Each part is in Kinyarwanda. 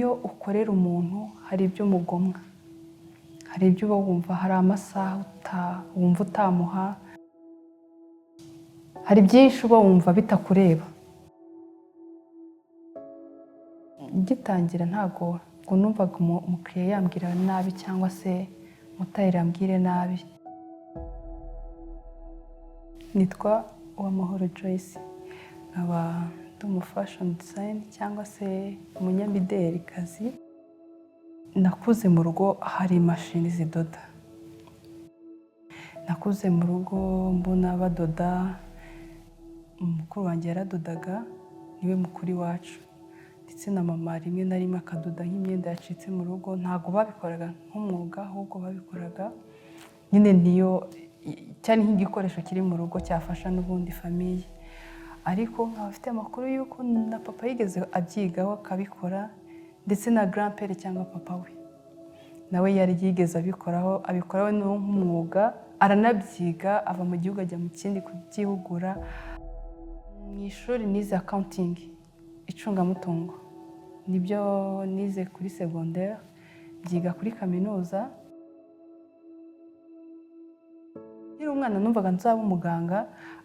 iyo ukorera umuntu hari ibyo mugomwa, hari ibyo uba wumva, hari amasaha wumva utamuha, hari byinshi uba wumva bitakureba. Gitangira ntago ngo numvaga umukiriya yambwira nabi cyangwa se umutayeri yambwire nabi. Nitwa Uwamahoro Joyce, nkaba ndi fashion design cyangwa se umunyamidelikazi. Nakuze mu rugo hari imashini zidoda, nakuze mu rugo mbona badoda. Mukuru wanjye yaradodaga, niwe mukuru iwacu, ndetse na mama rimwe na rimwe akadoda nk'imyenda yacitse mu rugo. Ntabwo babikoraga nk'umwuga, ahubwo babikoraga nyine niyo cyane nk'igikoresho kiri mu rugo cyafasha n'ubundi famiye. Ariko nkaba afite amakuru y'uko na papa yigeze abyigaho akabikora, ndetse na grand-père cyangwa papa we nawe yari yigeze abikoraho nk'umwuga, aranabyiga, ava mu gihugu ajya mu kindi kubyihugura. Mu ishuri nize accounting, icungamutungo, nibyo nize kuri secondaire, byiga kuri kaminuza. Nkiri umwana numvaga nzaba umuganga,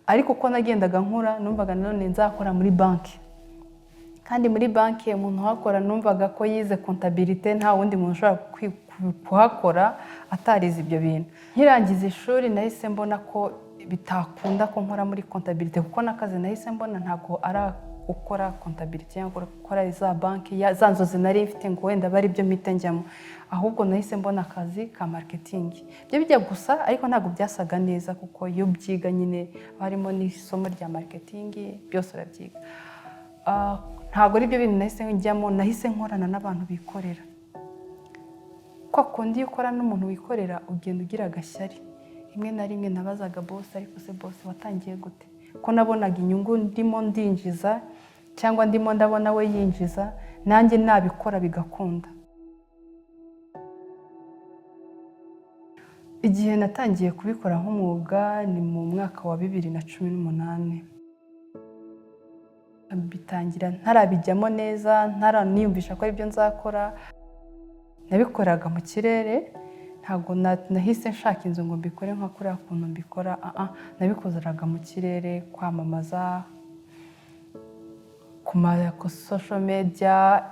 ariko uko nagendaga nkura numvaga nanone nzakora muri banki. Kandi muri banki umuntu uhakora numvaga ko yize comptabilité, nta wundi muntu ushobora kuhakora atarize ibyo bintu. Nkirangiza ishuri nahise mbona ko bitakunda ko nkora muri comptabilité, kuko nakaze nahise mbona ntago ari gukora comptabilité cyangwa gukora za banki za nzozi nari mfite ngo wenda bari byo mpite njyamo. Ahubwo nahise mbona akazi ka marketing. Byo bijya gusa, ariko ntago byasaga neza, kuko iyo byiga nyine harimo n'isomo rya marketing, byose urabyiga. Ntago ari byo bintu nahise njyamo, nahise nkorana n'abantu bikorera. Kwa kundi ukora n'umuntu wikorera ugenda ugira agashyari. Rimwe na rimwe nabazaga boss, ariko se boss watangiye gute? Ko nabonaga inyungu ndimo ndinjiza, cyangwa ndimo ndabona we yinjiza, nanjye nabikora bigakunda. Igihe natangiye kubikora nk'umwuga ni mu mwaka wa 2018. Bitangira ntarabijyamo neza, ntaraniyumvisha ko ari byo nzakora. Nabikoraga mu kirere, ntabwo nahise nshaka inzu ngo mbikore nka kuriya kuntu mbikora. Nabikozeraga mu kirere, kwamamaza ku social media,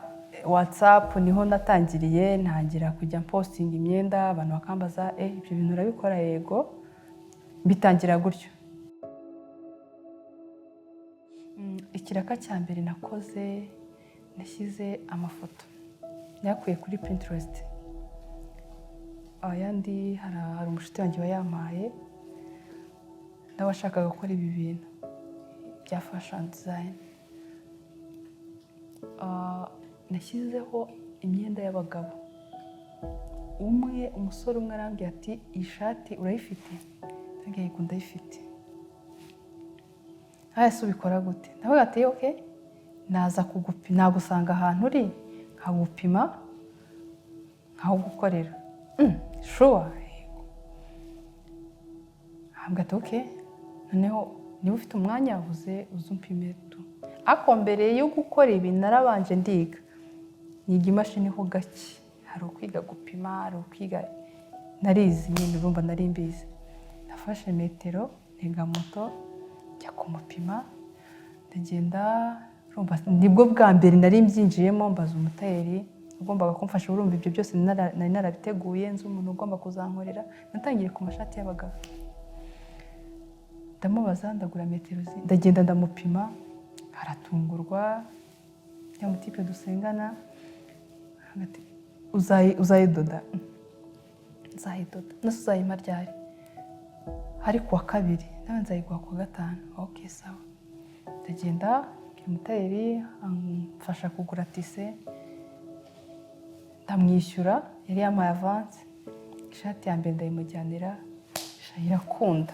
WhatsApp niho natangiriye. Ntangira kujya posting imyenda, abantu bakambaza ibyo bintu urabikora? Yego. Bitangira gutyo. Ikiraka cya mbere nakoze, nashyize amafoto yakuye kuri Pinterest. Ayandi hari umushuti wanjye wayampaye, nawe ashakaga gukora ibi bintu bya fashion design. Nashyizeho imyenda y'abagabo. Umusore umwe arambwira ati, iyi shati urayifite? Ntabwo yego ndayifite. Ese ubikora gute? Nawe ati okay, naza kugupima, nagusanga ahantu uri nkagupima nkagukorera. Sure. Ambwira ati okay, noneho niba ufite umwanya uzumpime tu. Ako mbere yo gukora ibi narabanje ndiga. Niga imashini ho gake. Hari ukwiga gupima, hari ukwiga, narizi nyine urumva nari mbizi. Nafashe metero, ntega moto, njya kumupima, ndagenda. Nibwo bwa mbere nari mbyinjiyemo, mbaza umutayeri ugombaga kumfasha. Urumva ibyo byose nari narabiteguye, nzi umuntu ugomba kuzankorera. Natangiye ku mashati y'abagabo. Ndamubaza, ndagura metero, ndagenda ndamupima, aratungurwa. Ya mutipe dusengana, ati uzayidoda? Nzayidoda. Nase uzayima ryari? Hari kuwa kabiri. Nawe nzayiguha kuwa gatanu. Okay, sawa. Ndagenda umutayeri amfasha kugura tise, ndamwishyura, yari yampaye avance. Ishati ya mbere ndayimujyanira, irakunda,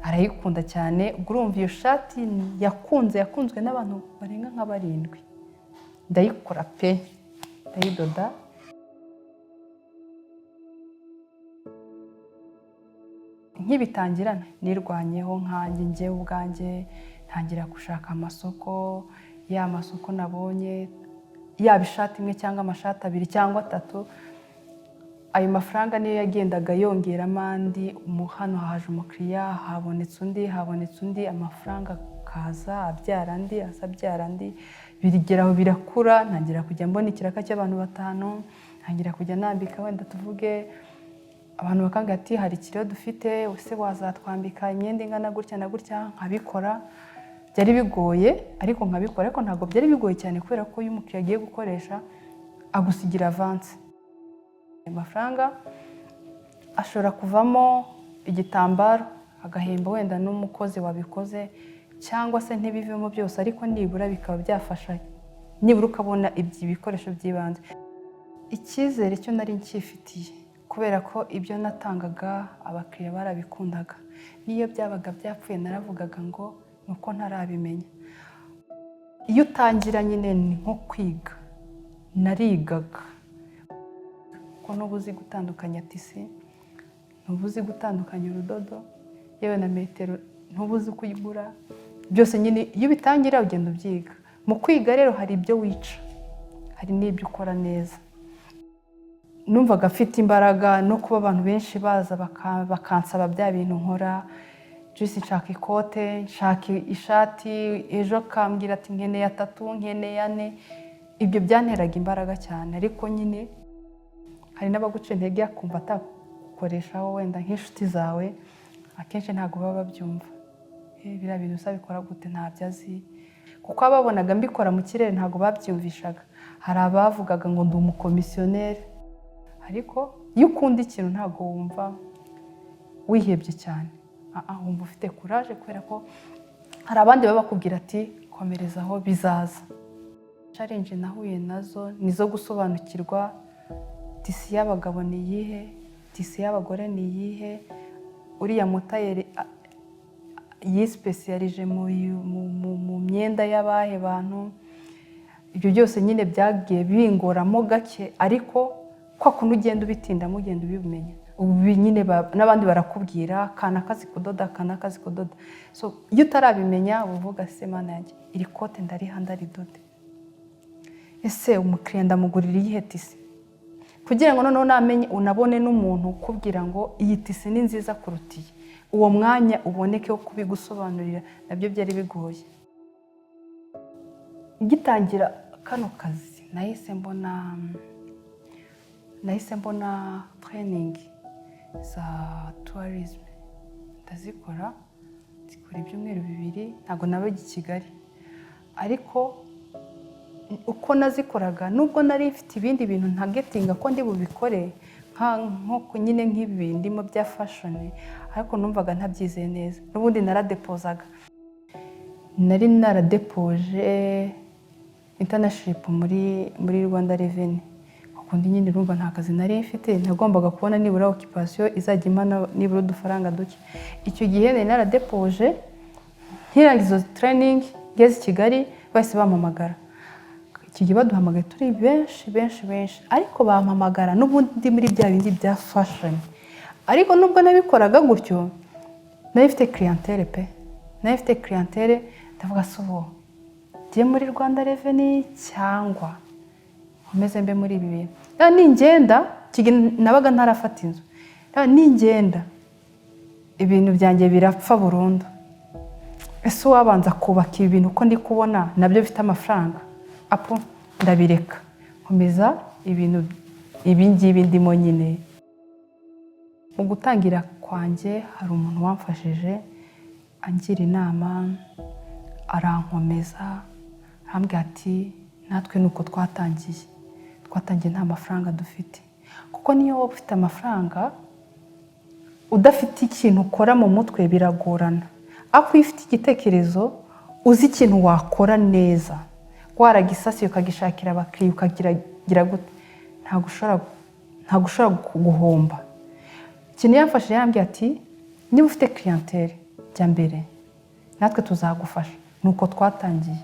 arayikunda cyane. Ubwo urumva iyo shati yakunzwe n'abantu barenga nka 7. Ndayikora pe, ndayidoda. Nkibitangira nirwanyeho nkanjye njye ubwanjye, ntangira gushaka amasoko. Ya masoko nabonye yaba ishati imwe cyangwa amashati abiri cyangwa atatu. Ayo mafaranga niyo yagendaga yongeramo andi. Hano haje umukiriya, habonetse undi, amafaranga akaza abyara andi, abyara andi, birigeraho birakura. Ntangira kujya mbona ikiraka cy'abantu 5, ntangira kujya nambika, wenda tuvuge abantu bakanga ati hari ikiro dufite, ese wazatwambika imyenda ingana gutya na gutya. Nkabikora, byari bigoye ariko nkabikora, ariko ntabwo byari bigoye cyane kubera ko iyo umukiriya agiye gukoresha agusigira avance. Amafaranga ashobora kuvamo igitambaro, agahemba wenda n'umukozi wabikoze, cyangwa se ntibivemo byose, ariko nibura bikaba byafasha, nibura ukabona ibikoresho by'ibanze. Icyizere cyo nari nkifitiye kubera ko ibyo natangaga abakiriya barabikundaga. Niyo byabaga byapfuye naravugaga ngo nuko ntarabimenya. Iyo utangira nyine ni nko kwiga, narigaga ko nubuzi gutandukanya tisi, nubuzi gutandukanya urudodo, yewe na metero ntubuzi kuyigura. Byose nyine iyo bitangira ugenda ubyiga. Mu kwiga rero hari ibyo wica, hari n'ibyo ukora neza. Numvaga afite imbaraga no kuba abantu benshi baza bakansaba bya bintu nkora. Jisi nshaka ikote, nshaka ishati, ejo kambwira ati nkeneye 3, nkeneye 4. Ibyo byanteraga imbaraga cyane, ariko nyine hari n'abaguca intege akumva atakoreshaho wenda nk'inshuti zawe, akenshi ntabwo baba babyumva. Biriya bintu usabikora gute ntabyo azi, kuko ababonaga mbikora mu kirere ntabwo babyumvishaga. Hari abavugaga ngo ndi umukomisiyoneri, ariko iyo ukunda ikintu ntabwo wumva wihebye cyane, wumva ufite courage, kubera ko hari abandi baba bakubwira ati komerezaho bizaza. Challenge nahuye nazo nizo gusobanukirwa tisi y'abagabo ni iyihe, tisi y'abagore ni iyihe. Uriya mutayeri yisipesiyalije mu myenda y'abahe bantu. Ibyo byose nyine byagiye bingoramo gake, ariko kwa kuntu ugenda ubitindamo ugenda ubimenya. Ubu nyine n'abandi barakubwira kana kazi kudoda, kana kazi kudoda. So iyo utarabimenya uvuga se mana yanjye iri kote ndariha ndaridode, ese umukiriya ndamugurira iyihe tisi, kugira ngo noneho namenye unabone n'umuntu ukubwira ngo iyi tisi ni nziza kurutiye. Uwo mwanya uboneke wo kubigusobanurira nabyo byari bigoye. Gitangira kano kazi nahise mbona training za tourism ndazikora, zikora ibyumweru 2. Ntabwo nabaga i Kigali, ariko uko nazikoraga nubwo nari mfite ibindi bintu ntagetinga ko ndi bubikore nko nyine nk'ibi ndimo bya fashion, ariko numvaga ntabyizeye neza. N'ubundi naradepozaga, nari naradepoje internship muri Rwanda Revenue, kuko ndi nyine urumva nta kazi nari mfite, nagombaga kubona nibura occupation izajya imana nibura udufaranga duke. Icyo gihe nari naradepoje, nkirangiza training ngeze i Kigali bahise bampamagara. Icyo gihe baduhamagaye turi benshi, ariko bampamagara n'ubundi muri bya bindi bya fashion. Ariko nubwo nabikoraga gutyo nari mfite clientele pe, nari mfite clientele. Ndavuga sobo ndiye muri Rwanda Revenue cyangwa nkomeze mbe muri ibi bintu. Ningenda nabaga ntarafata inzu, ningenda ibintu byanjye birapfa burundu. Ese wabanza kubaka ibintu uko ndi kubona nabyo bifite amafaranga, apo ndabireka nkomeza ibintu ibingibi ndimo nyine. Mu gutangira kwanjye hari umuntu wamfashije angira inama, arankomeza, arambwira ati natwe nuko twatangiye nta mafaranga dufite. Kuko niyo waba ufite amafaranga udafite ikintu ukora mu mutwe biragorana. Ako ufite igitekerezo uzi ikintu wakora neza, waragisasiye ukagishakira abakiriya ukagira gute, ntabwo ushobora guhomba. Ikintu yamfashije yambwiye ati niba ufite clientele jya mbere natwe tuzagufasha. Nuko twatangiye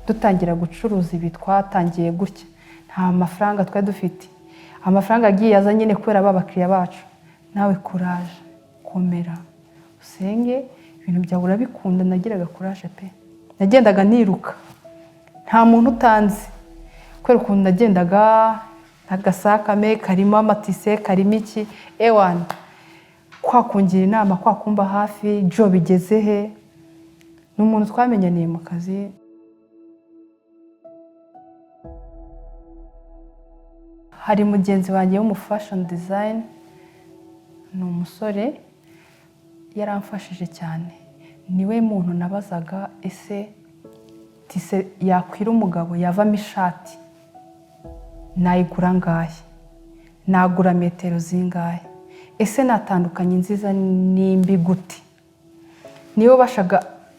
dutangira gucuruza ibi, twatangiye gutya nta mafaranga twari dufite. Amafaranga agiye aza nyine kubera abakiriya bacu. Nawe courage, komera usenge ibintu byawe urabikunda. Nagiraga courage pe, nagendaga niruka, nta muntu utanzi. kubera ukuntu nagendaga agasakame karimo amatise karimo iki ewana kwa kungira inama kwa kumba hafi jo bigeze he ni umuntu twamenyaniye mu kazi. Hari mugenzi wanjye wo mu fashion design, ni umusore yaramfashije cyane, niwe muntu nabazaga ese tise yakwira umugabo yavamo ishati nayigura ngahe, nagura metero zingahe, ese natandukanye nziza nimbi gute.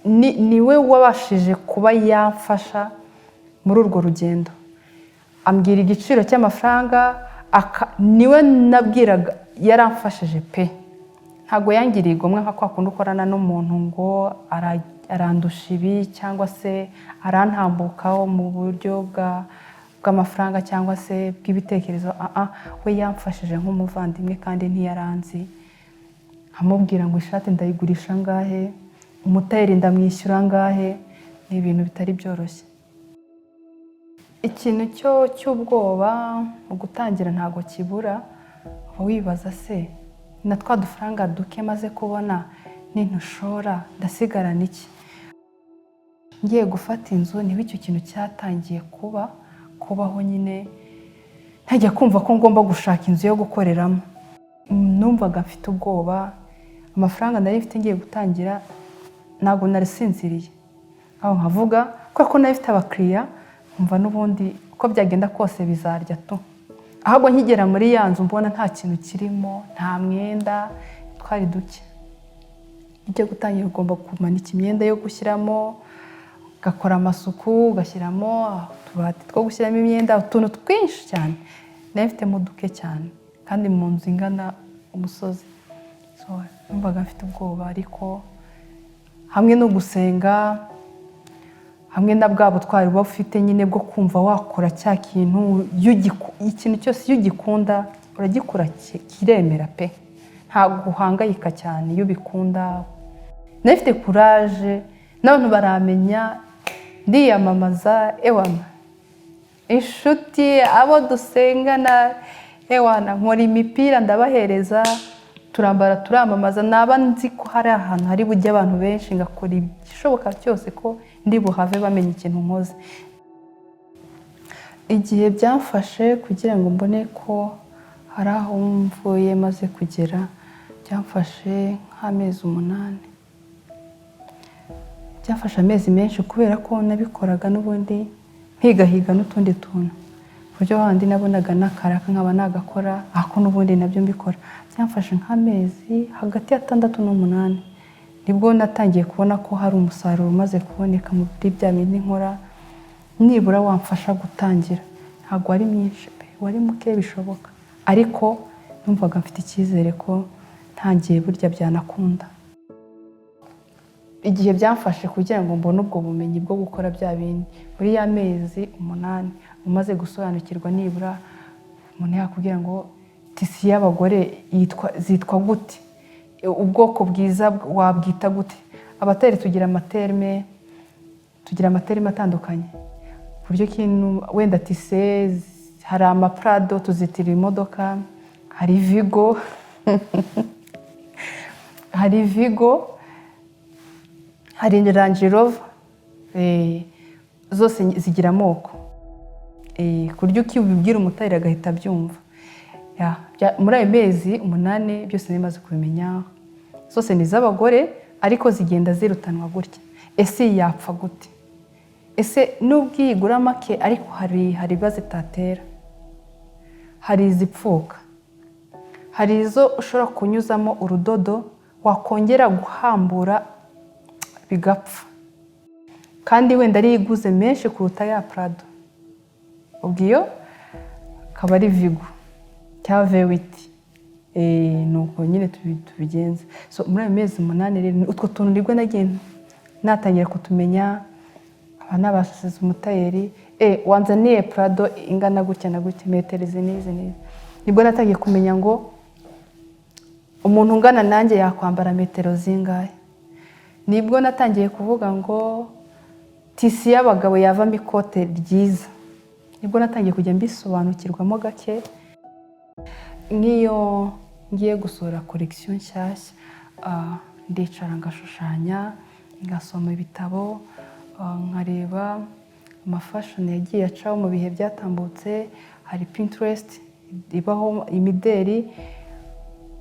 Niwe wabashije kuba yamfasha muri urwo rugendo, ambwira igiciro cy'amafaranga, niwe nabwiraga yaramfashije pe. Ntago yangiriye igomwe nka kwa kundi ukorana n'umuntu ngo arandusha ibi cyangwa se arantambukaho mu buryo bw'amafaranga cyangwa se bw'ibitekerezo. We yamfashije nk'umuvandimwe kandi ntiyaranzi. Amubwira ngo ishati ndayigurisha ngahe, umutayeri ndamwishyura ngahe, ni ibintu bitari byoroshye. Ikintu cy'ubwoba mu gutangira ntago kibura, wibaza se na twa dufaranga duke maze kubona nintushora ndasigarana iki. Ngiye gufata inzu niba icyo kintu cyatangiye kubaho nyine ntajya kumva ko ngomba gushaka inzu yo gukoreramo. Numvaga mfite ubwoba, amafaranga nari mfite ngiye gutangira ntabwo narisinziriye, aho nkavuga ko nari mfite abakiriya umva n'ubundi uko byagenda kose bizarya tu. Ahubwo nkigera muri ya nzu mbona nta kintu kirimo, nta mwenda, twari duke. Ijya gutangira ugomba kumanika imyenda yo gushyiramo, ugakora amasuku, ugashyiramo utubati two gushyiramo imyenda, utuntu twinshi cyane. Nari mfitemo duke cyane kandi mu nzu ingana umusozi. Numvaga mfite ubwoba, ariko hamwe no gusenga, hamwe na bwa butwari uba ufite nyine bwo kumva wakora cya kintu, ikintu cyose iyo ugikunda uragikora kiremera pe. Ntabwo uhangayika cyane iyo ubikunda. Nafite courage, n'abantu baramenya ndiyamamaza, ewana inshuti abo dusengana, ewana nkora imipira ndabahereza, turambara turamamaza. Naba nzi ko hari ahantu hari bujye abantu benshi, ngakora igishoboka cyose ko ndi buhave bamenya ikintu nkoze. Igihe byamfashe kugira ngo mbone ko hari aho mvuye maze kugera, byamfashe nk'amezi 8. Byafashe amezi menshi kubera ko nabikoraga n'ubundi nkigahiga n'utundi tuntu. Buryo handi nabonaga nakaraka nkaba nagakora, ako n'ubundi nabyo mbikora. Byamfashe nk'amezi hagati ya 6 n'8 nibwo natangiye kubona ko hari umusaruro umaze kuboneka muri bya bindi nkora, nibura wamfasha gutangira. Ntabwo wari myinshi pe, wari muke bishoboka, ariko numvaga mfite icyizere ko ntangiye burya byanakunda. Igihe byamfashe kugira ngo mbone ubwo bumenyi bwo gukora bya bindi, muri ya mezi 8 umaze gusobanukirwa nibura umuntu yakubwira ngo tisi y'abagore zitwa gute, ubwoko bwiza wabwita gute. Abateri tugira amaterme atandukanye, buryo kintu wenda tise hari amaprado tuzitira imodoka, hari Vigo hari Vigo, hari Range Rover, zose zigira amoko. Kuryo ukibibwira umutayeri agahita byumva. Muri ayo mezi 8 byose nimaze kubimenya. Zose ni z'abagore ariko zigenda zirutanwa gutya. Ese yapfa gute? Ese n'ubwigura make ariko hari bazitatera. Hari izipfuka. Hari izo ushobora kunyuzamo urudodo wakongera guhambura bigapfa. Kandi wenda ari iguze menshi kuruta ya Prado. Ubwiyo akaba ari Vigo cyangwa V8. Nuko nyine tubigenza. Muri ayo mezi 8 rero utwo tuntu nibwo nagiye natangira kutumenya. Abana bashyize umutayeri, wanzaniye Prado ingana gutya na gutya, metero n'izi. Nibwo natangiye kumenya ngo umuntu ungana nanjye yakwambara metero zingahe. Nibwo natangiye kuvuga ngo tisi y'abagabo yavamo ikote ryiza, nibwo natangiye kujya mbisobanukirwamo gake. Nk'iyo ngiye gusura collection nshyashya ndicara ngashushanya, ngasoma ibitabo, nkareba amafashoni yagiye acaho mu bihe byatambutse. Hari Pinterest ibaho imideri.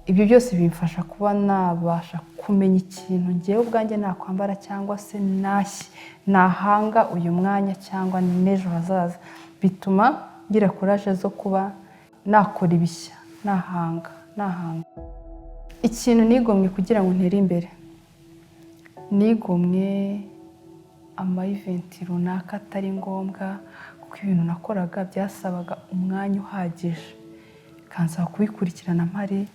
Ibyo byose bimfasha kuba nabasha kumenya ikintu ngewe ubwanjye nakwambara cyangwa se nahanga uyu mwanya cyangwa n'ejo hazaza. Bituma ngira courage zo kuba nakora ibishya, nahanga. Ikintu nigomwe kugira ngo ntere imbere, nigomwe ama-event runaka atari ngombwa, kuko ibintu nakoraga byasabaga umwanya uhagije, kansaba kubikurikirana mpari.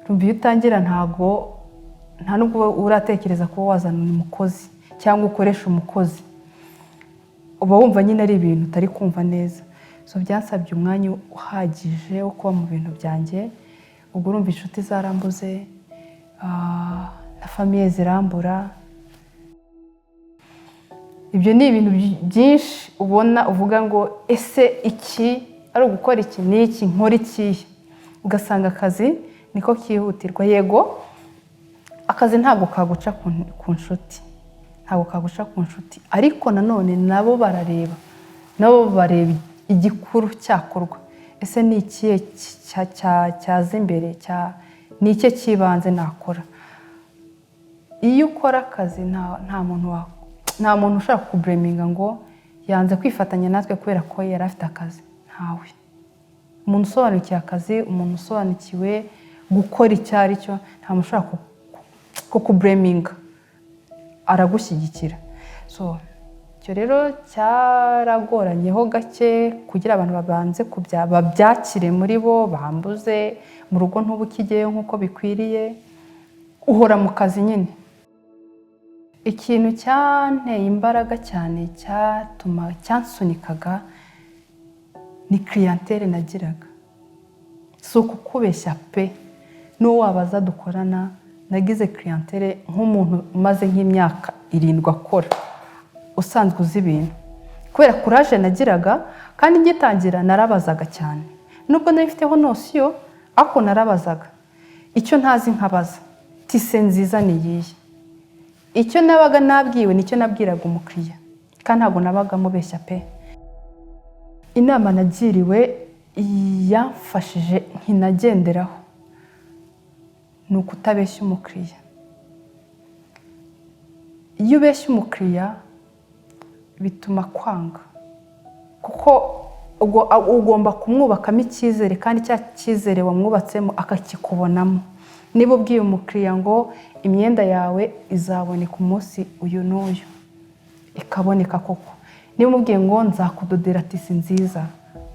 Rumva iyo utangira nta nubwo uratekereza kuba wazana umukozi cyangwa ukoresha umukozi, uba wumva nyine ari ibintu utari kumva neza. So byansabye umwanya uhagije wo kuba mu bintu byanjye. Ubwo urumva inshuti zarambuze, na famiye zirambura. Ibyo ni ibintu byinshi ubona uvuga ngo ese iki ari ugukora iki n'iki nkora ikihe. Ugasanga akazi niko kihutirwa. Yego akazi ntabwo kaguca ku nshuti, ariko nanone nabo bareba igikuru cyakorwa. Ese ni ikihe cyaza imbere, ni icyo kibanze nakora. Iyo ukora akazi nta muntu ushaka kukubureminga ngo yanze kwifatanya natwe kubera ko yari afite akazi. Ntawe. Umuntu usobanukiwe akazi, umuntu usobanukiwe gukora icyo ari cyo, nta muntu ushaka kukubureminga, aragushyigikira. So icyo rero cyaragoranyeho gake kugira abantu babanze babyakire muri bo, bambuze mu rugo ntubukigeyo nk'uko bikwiriye, uhora mu kazi nyine. Ikintu cyanteye imbaraga cyane cyansunikaga ni clientele nagiraga. Si ukukubeshya pe, n'uwo wabaza dukorana, nagize clientele nk'umuntu umaze nk'imyaka 7 akora, usanzwe uzi ibintu. Kubera courage nagiraga, kandi ngitangira narabazaga cyane. Nubwo nabifiteho nosiyo, ako narabazaga. Icyo ntazi nkabaza, tise nziza ni iyihe. Icyo nabaga nabwiwe nicyo nabwiraga umukiriya, kandi ntabwo nabaga mubeshya pe. Inama nagiriwe yamfashije nkinagenderaho ni ukutabeshya umukiriya. Iyo ubeshya umukiriya bituma kwanga, kuko ugomba kumwubakamo icyizere, kandi cya cyizere wamwubatsemo akakikubonamo. Niba ubwiye umukiriya ngo imyenda yawe izaboneka umunsi uyu n'uyu, ikaboneka koko. Niba umubwiye ngo nzakudodera tisi nziza,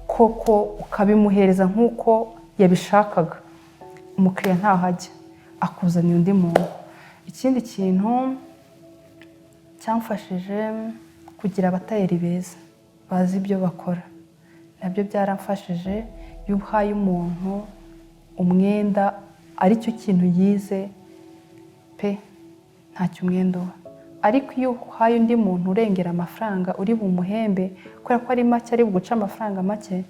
koko ukabimuhereza nk'uko yabishakaga, umukiriya ntaho ajya, akuzanira undi muntu. Ikindi kintu cyamfashije kugira abatayeri beza bazi ibyo bakora, nabyo byaramfashije. Iyo uhaye umuntu umwenda ari cyo kintu yize pe, ntacyo umwenda uba. Ariko iyo uhaye undi muntu urengera amafaranga uri bumuhembe kubera ko ari make, ari buguca amafaranga make,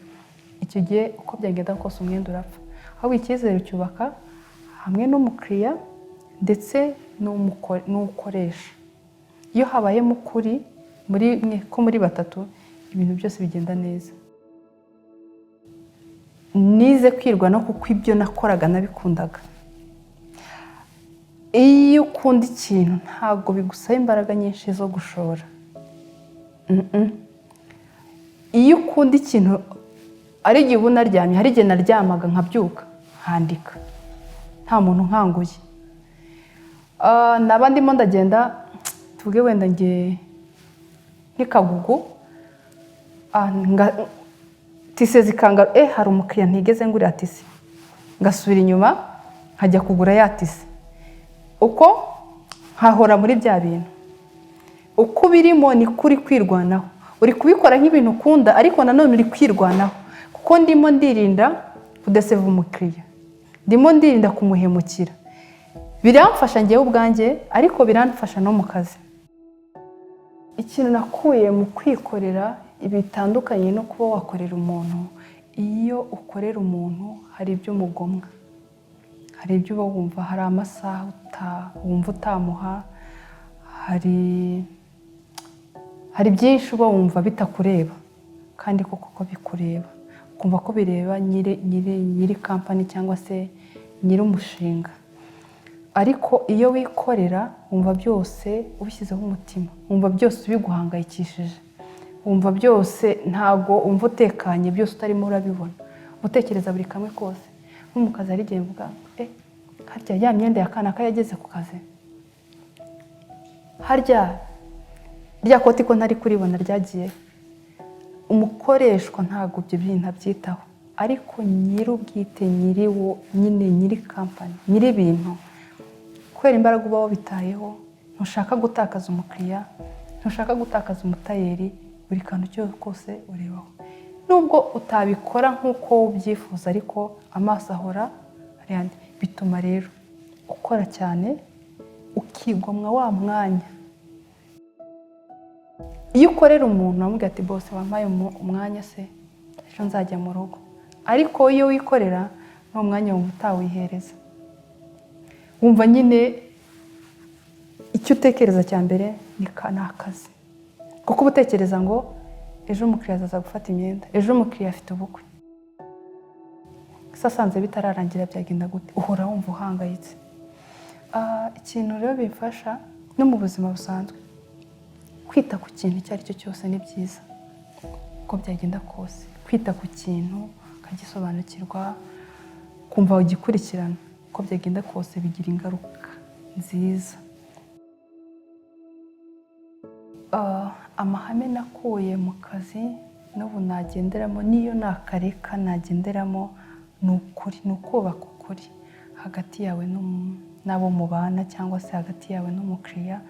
icyo gihe uko byagenda kose umwenda urapfa. Ahubwo icyizere cyubaka hamwe n'umukiriya ndetse n'ukoresha. Iyo habayemo ukuri muri batatu, ibintu byose bigenda neza. Nize kwirwa no kuko ibyo nakoraga nabikundaga. Iyo ukunda ikintu ntabwo bigusaba imbaraga nyinshi zo gushora. Iyo ukunda ikintu, ari igihe uba unaryamye, hari igihe naryamaga nkabyuka nkandika nta muntu nkanguye. Naba ndimo ndagenda, tuvuge wenda ngiye nk'Ikagugu, tise zikanga, hari umukiriya ntigeze ngurira tise, ngasubira inyuma nkajya kugura ya tise. Uko nkahora muri bya bintu, uko birimo ni kuri kwirwanaho. Uri kubikora nk'ibintu ukunda, ariko nanone uri kwirwanaho, kuko ndimo ndirinda kudaseva umukiriya, ndimo ndirinda kumuhemukira. Biramfasha ngewe ubwanjye, ariko biramfasha no mu kazi. Ikintu nakuye mu kwikorera bitandukanye no kuba wakorera umuntu. Iyo ukorera umuntu hari ibyo umugomwa, hari ibyo uba wumva, hari amasaha wumva utamuha, hari byinshi uba wumva bitakureba kandi koko bikureba, ukumva ko bireba nyiri kampani cyangwa se nyiri umushinga. Ariko iyo wikorera wumva byose ubishyizeho umutima, wumva byose ubiguhangayikishije, wumva byose ntago wumva utekanye, byose utarimo urabibona, utekereza buri kamwe kose. Nko mu kazi hari igihe mvuga harya ya myenda ya kanaka yageze ku kazi, harya rya koti ko ntari kuribona ryagiye. Umukoreshwa ntago ibyo bintu abyitaho, ariko nyir'ubwite, nyiri kampani, nyiri ibintu, kubera imbaraga uba wabitayeho, ntushaka gutakaza umukiriya, ntushaka gutakaza umutayeri, buri kantu cyose kose urebaho. Nubwo utabikora nk'uko ubyifuza, ariko amaso ahora ari handi. Bituma rero ukora cyane, ukigomwa wa mwanya. Iyo ukorera umuntu uramubwira ati bose wampaye umwanya se ejo nzajya mu rugo, ariko iyo wikorera n'uwo mwanya wumva utawihereza, wumva nyine icyo utekereza cya mbere ni akazi, kuko uba utekereza ngo ejo umukiriya azaza gufata imyenda, ejo umukiriya afite ubukwe, asanze bitararangira byagenda gute, uhora wumva uhangayitse. Ikintu rero bifasha no mu buzima busanzwe, kwita ku kintu icyo ari cyo cyose ni byiza, uko byagenda kose. Kwita ku kintu ukagisobanukirwa, kumva ugikurikirana, uko byagenda kose bigira ingaruka nziza. Amahame nakuye mu kazi n'ubu nagenderamo, n'iyo nakareka nagenderamo, ni ukuri, ni ukubaka ukuri hagati yawe n'abo mubana, cyangwa se hagati yawe n'umukiriya.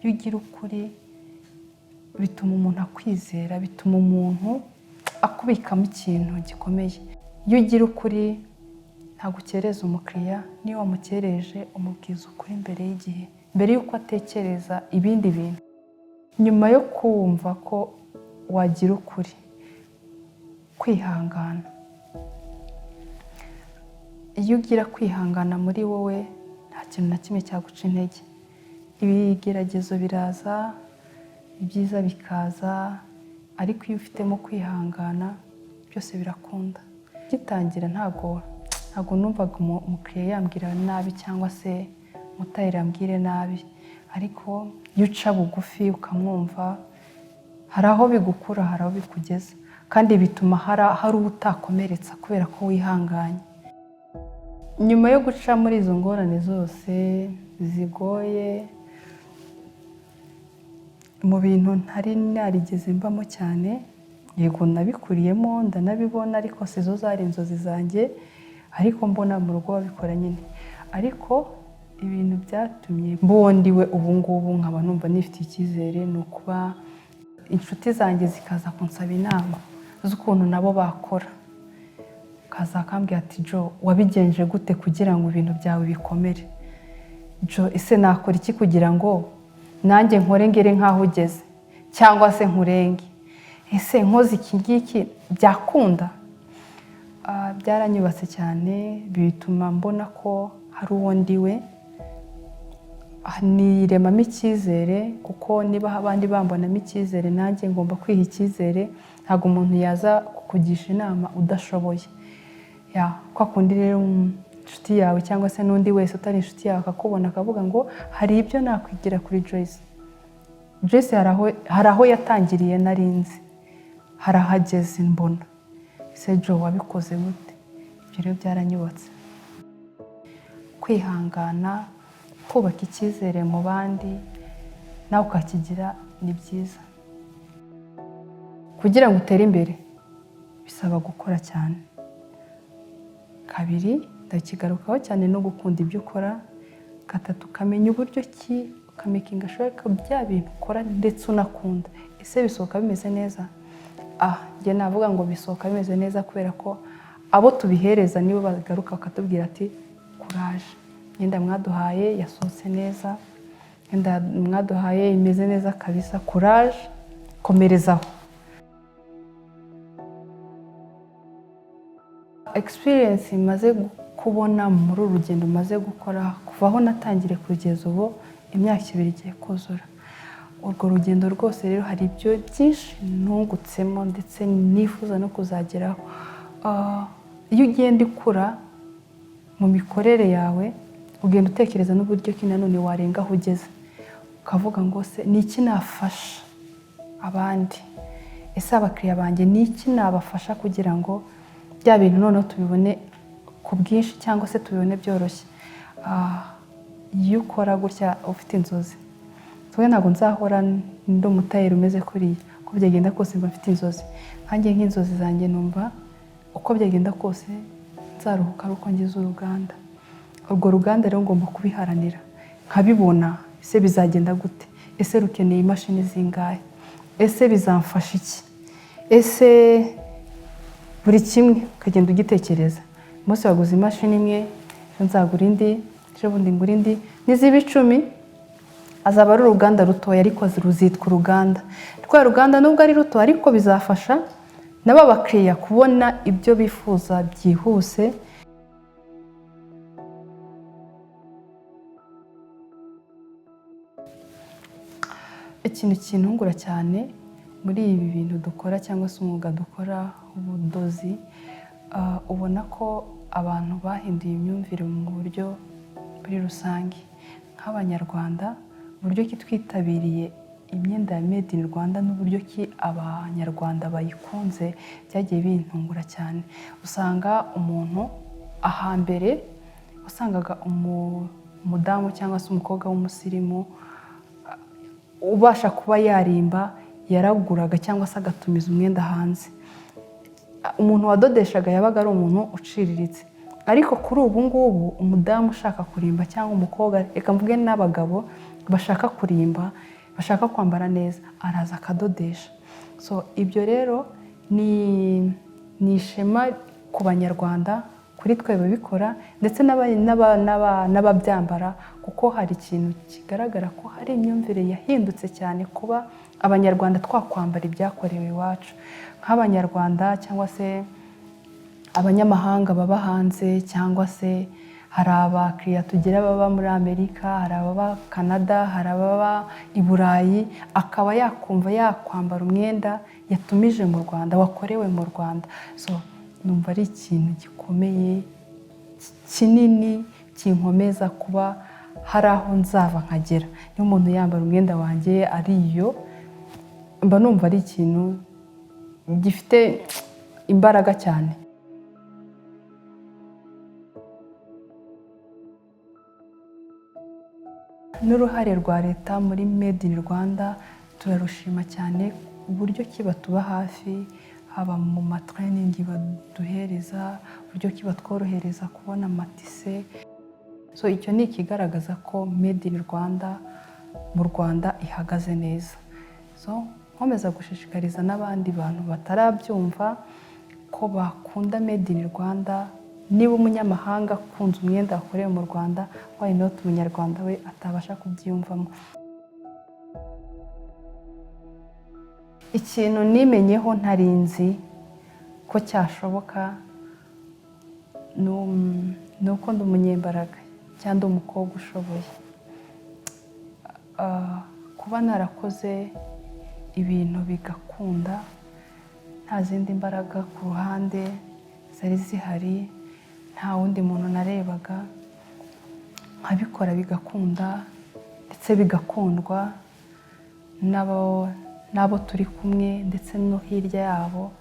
Iyo ugira ukuri bituma umuntu akwizera, bituma umuntu akubikamo ikintu gikomeye. Iyo ugira ukuri ntabwo ukereza umukiriya, niyo wamukereje umubwiza ukuri mbere y'igihe, mbere y'uko atekereza ibindi bintu. Nyuma yo kumva ko wagira ukuri, kwihangana. Iyo ugira kwihangana muri wowe, nta kintu na kimwe cyaguca intege. Ibigeragezo biraza, ibyiza bikaza, ariko iyo ufitemo kwihangana byose birakunda. Gitangira ntago numvaga umukiriya yambwira nabi cyangwa se umutayeri yambwire nabi, ariko iyo uca bugufi ukamwumva, hari aho bigukura, hari aho bikugeza, kandi bituma hari utakomeretsa kubera ko wihanganye. Nyuma yo guca muri izo ngorane zose zigoye, mu bintu ntari narigeze mbamo cyane, yego nabikuriyemo ndanabibona, ariko sizo zari inzozi zanjye, ariko mbona mu rugo babikora nyine. Ariko ibintu byatumye mbondiwe ubu ngubu nkaba numva nifitiye icyizere, ni ukuba inshuti zanjye zikaza kunsaba inama z'ukuntu nabo bakora, kaza akambwira ati Jo, wabigenje gute kugira ngo ibintu byawe bikomere? Jo, ese nakora iki kugira ngo nanjye nkore ngere nk'aho ugeze, cyangwa se nkurenge? Ese nkoze iki ngiki byakunda? Byaranyubatse cyane, bituma mbona ko hari uwo ndiwe, niremamo icyizere, kuko niba abandi bambonamo icyizere, nanjye ngomba kwiha icyizere. Ntabwo umuntu yaza kukugisha inama udashoboye. Kwa kundi rero inshuti yawe cyangwa se n'undi wese utari inshuti yawe akakubona akavuga ngo hari ibyo nakwigira kuri Joyce. Joyce hari aho yatangiriye narinzi, hari ahageze mbona. Ese Jo, wabikoze gute? Ibyo rero byaranyubatse. Kwihangana, kubaka icyizere mu bandi, nawe ukakigira, ni byiza. Kugira ngo utere imbere bisaba gukora cyane. Kabiri, ndakigarukaho cyane, no gukunda ibyo ukora. Gatatu, ukamenya uburyo ki ukamakinga shuwa bya bintu ukora ndetse unakunda. Ese bisohoka bimeze neza? Njye navuga ngo bisohoka bimeze neza, kubera ko abo tubihereza nibo bagaruka bakatubwira ati kuraje, imyenda mwaduhaye yasohotse neza, imyenda mwaduhaye imeze neza kabisa, kuraje, komerezaho. experience maze kubona muri uru rugendo maze gukora kuva aho natangire kugeza ubu imyaka 2 igiye kuzura. Urwo rugendo rwose rero hari ibyo byinshi ntungutsemo ndetse nifuza no kuzageraho. Iyo ugenda ikura mu mikorere yawe ugenda utekereza n'uburyo ki nanone warenga aho ugeze, ukavuga ngo se ni iki nafasha abandi, ese abakiriya banjye ni iki nabafasha kugira ngo bya bintu noneho tubibone ku bwinshi cyangwa se tubibone byoroshye. Iyo ukora gutya ufite inzozi, twe ntabwo nzahora ndi umutayeri umeze kuriya, uko byagenda kose mba mfite inzozi. Hanjye nk'inzozi zanjye numva uko byagenda kose nzaruhuka uko ngize uruganda. Urwo ruganda rero ngomba kubiharanira nkabibona, ese bizagenda gute, ese rukeneye imashini zingahe, ese bizamfasha iki, ese buri kimwe ukagenda ugitekereza. Umunsi waguze imashini imwe, ejo nzagura indi, ejo bundi ngura indi, niziba 10 azaba ari uruganda rutoya ariko ruzitwa uruganda. Rwa ruganda nubwo ari ruto ariko bizafasha naba bakiriya kubona ibyo bifuza byihuse. Ikintu kintungura cyane muri ibi bintu dukora cyangwa se umwuga dukora ubudozi, ubona ko abantu bahinduye imyumvire mu buryo muri rusange. Nk'abanyarwanda, uburyo ki twitabiriye imyenda ya made in Rwanda n'uburyo ki abanyarwanda bayikunze byagiye bintungura cyane. Usanga umuntu ahambere wasangaga umudamu cyangwa se umukobwa w'umusirimu ubasha kuba yarimba yaraguraga cyangwa se agatumiza umwenda hanze. Umuntu wadodeshaga yabaga ari umuntu uciriritse, ariko kuri ubu ngubu umudamu ushaka kurimba cyangwa umukobwa, reka mvuge n'abagabo bashaka kurimba, bashaka kwambara neza, araza akadodesha. So ibyo rero ni ishema ku banyarwanda, kuri twe babikora ndetse n'ababyambara, kuko hari ikintu kigaragara ko hari imyumvire yahindutse cyane kuba abanyarwanda twakwambara ibyakorewe iwacu. Nk'abanyarwanda cyangwa se abanyamahanga baba hanze, cyangwa se hari abakiriya tugira baba muri Amerika, hari ababa Canada, hari ababa i Burayi, akaba yakumva yakwambara umwenda yatumije mu Rwanda, wakorewe mu Rwanda. So numva ari ikintu gikomeye kinini kinkomeza kuba hari aho nzava nkagera. Niyo umuntu yambara umwenda wanjye ariyo, mba numva ari ikintu gifite imbaraga cyane. N'uruhare rwa leta muri made in Rwanda turarushima cyane, uburyo ki batuba hafi, haba mu matraining baduhereza, uburyo ki batworohereza kubona amatise. So icyo ni ikigaragaza ko made in Rwanda mu Rwanda ihagaze neza. So nkomeza gushishikariza n'abandi bantu batarabyumva ko bakunda made in Rwanda. Niba umunyamahanga akunze umwenda wakorewe mu Rwanda, why not umunyarwanda we atabasha kubyiyumvamo. Ikintu nimenyeho ntarinzi ko cyashoboka nuko ndi umunyembaraga cyangwa umukobwa ushoboye. Kuba narakoze ibintu bigakunda, nta zindi mbaraga ku ruhande zari zihari, nta wundi muntu narebaga, nkabikora bigakunda ndetse bigakundwa n'abo turi kumwe ndetse no hirya yabo.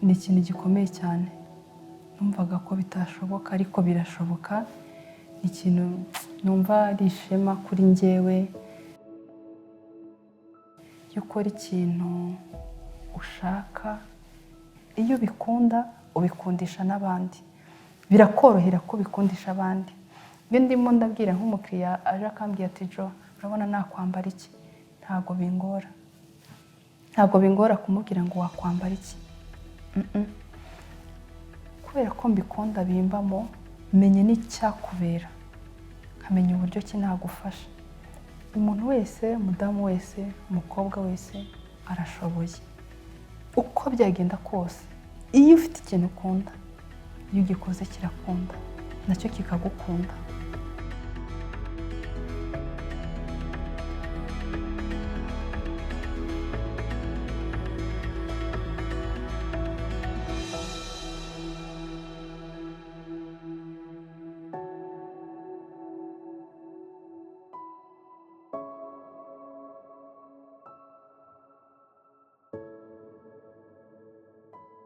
Ni ikintu gikomeye cyane. Numvaga ko bitashoboka ariko birashoboka. Ni ikintu numva ari ishema kuri njyewe. Iyo ukora ikintu ushaka, iyo ubikunda ubikundisha n'abandi, birakorohera ko bikundisha abandi. Iyo ndimo ndabwira nk'umukiriya aje akambwira ati Jo, urabona nakwambara iki, ntabwo bingora kumubwira ngo wakwambara iki. Kubera ko mbikunda bimbamo, menye n'icyakubera, nkamenya uburyo ki nagufasha. Umuntu wese, umudamu wese, umukobwa wese arashoboye. Uko byagenda kose, iyo ufite ikintu ukunda iyo ugikoze kirakunda nacyo kikagukunda.